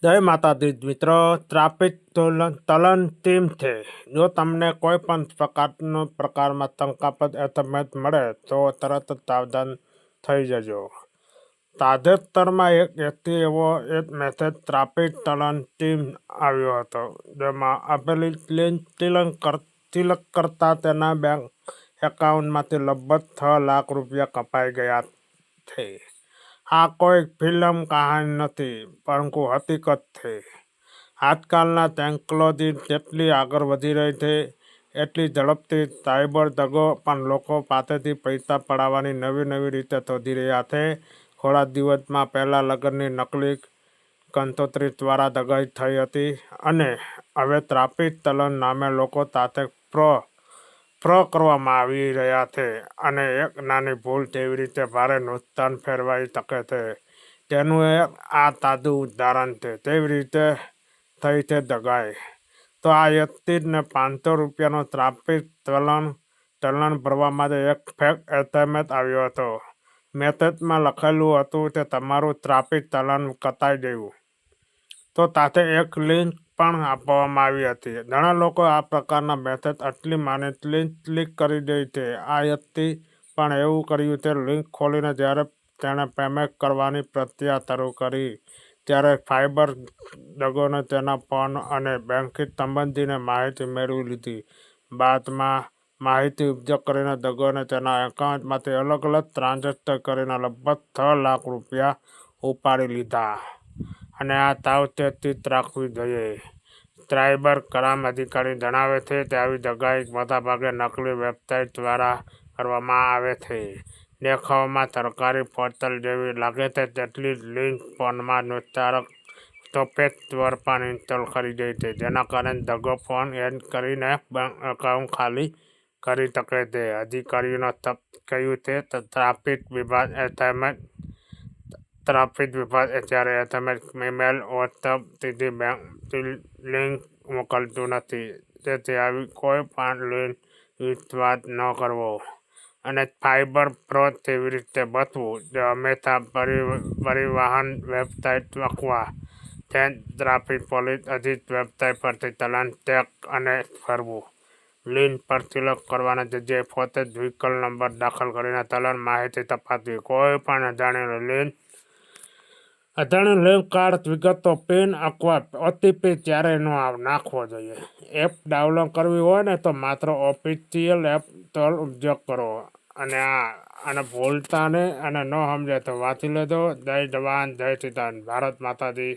જય માતાજી મિત્રો, ટ્રાફિક તલન ટીમથી જો તમને કોઈ પણ પ્રકારમાં શંકાસ્પદ એસએમએસ મળે તો તરત જ સાવધાન થઈ જજો. તાજેતરમાં એક વ્યક્તિ એવો એક મેસેજ ટ્રાફિક તલન ટીમ આવ્યો હતો, જેમાં આપેલી તિલક કરતા તેના બેંક એકાઉન્ટમાંથી લગભગ 6 લાખ રૂપિયા કપાઈ ગયા છે. આ કોઈ ફિલ્મ કહાની નથી, પરંતુ હકીકત છે. આજકાલના ટેકનોલોજી જેટલી આગળ વધી રહી છે, એટલી ઝડપથી સાયબર દગો પણ લોકો પાસેથી પૈસા પડાવવાની નવી રીતે શોધી રહ્યા છે. થોડા દિવસમાં પહેલા લગ્નની નકલી કંકોત્રી દ્વારા દગાઈ થઈ હતી, અને હવે ટ્રાફિક તલન નામે લોકો સાથે કરવામાં આવી રહ્યા છે, અને એક નાની ભૂલ કેવી રીતે ભારે નુકસાન ફેરવાઈ શકે છે તેનું આ તાજું ઉદાહરણ છે. તેવી રીતે થઈ છે દગાઈ. તો આ વ્યક્તિને 500 રૂપિયાનો ટ્રાફિક ચલણ ભરવા માટે એક ફેક એસએમએસ આવ્યો હતો. મેસેજમાં લખેલું હતું કે તમારું ટ્રાફિક ચલણ કપાઈ ગયું. તો સાથે એક લિંક પણ આપવામાં આવી હતી. ઘણા લોકો આ પ્રકારના મેસેજ એટલી માનીને ક્લિક કરી દે છે. આ વ્યક્તિ પણ એવું કર્યું છે. લિંક ખોલીને જ્યારે તેણે પેમેન્ટ કરવાની પ્રક્રિયા શરૂ કરી, ત્યારે સાયબર દગોને તેના ફોન અને બેંકિંગ સંબંધિત માહિતી મેળવી લીધી. બાદમાં માહિતી ઉપયોગ કરીને દગોને તેના એકાઉન્ટમાંથી અલગ ટ્રાન્ઝેક્શન કરીને લગભગ 6 લાખ રૂપિયા ઉપાડી લીધા. અને આ સાવચેતી રાખવી જોઈએ. સાયબર ક્રાઇમ અધિકારી જણાવે છે કે આવી દગાઈ મોટાભાગે નકલી વેબસાઇટ દ્વારા કરવામાં આવે છે. દેખાવમાં સરકારી પોર્ટલ જેવી લાગે છે તેટલી લિંક ફોનમાં નુકસાનકારક સોફ્ટવેર પણ ઇન્સ્ટોલ કરી દે છે, જેના કારણે દગો ફોન હેક કરીને બેંક એકાઉન્ટ ખાલી કરી શકે છે. અધિકારીઓએ કહ્યું છે કે ટ્રાફિક વિભાગ અત્યારે એસએમએસ, ઈમેલ, વોટ્સએપ સીધી બેંક લિંક મોકલતું નથી. તેથી આવી કોઈ પણ લિંક વિશ્વાસ ન કરવો. અને સાયબર ફ્રોડ કેવી રીતે બચવું, તે હંમેશા પરિવહન વેબસાઇટ અથવા ટ્રાફિક પોલીસ અધિકૃત વેબસાઇટ પરથી ચલણ ચેક અને કરવું. લિંક પર ક્લિક કરવાની જગ્યાએ પોતે જ વ્હીકલ નંબર દાખલ કરીને ચલણ માહિતી તપાસવી. કોઈ પણ અજાણી લિંક, કાર્ડ વિગતો, પિન અથવા ઓટીપી ક્યારેય ન નાખવો જોઈએ. એપ ડાઉનલોડ કરવી હોય તો માત્ર ઓફિશિયલ એપનો ઉપયોગ કરો. અને ભૂલતા નહીં, અને ન સમજે તો વાંચી લેજો. જય જવાન, જય કિસાન. ભારત માતાજી.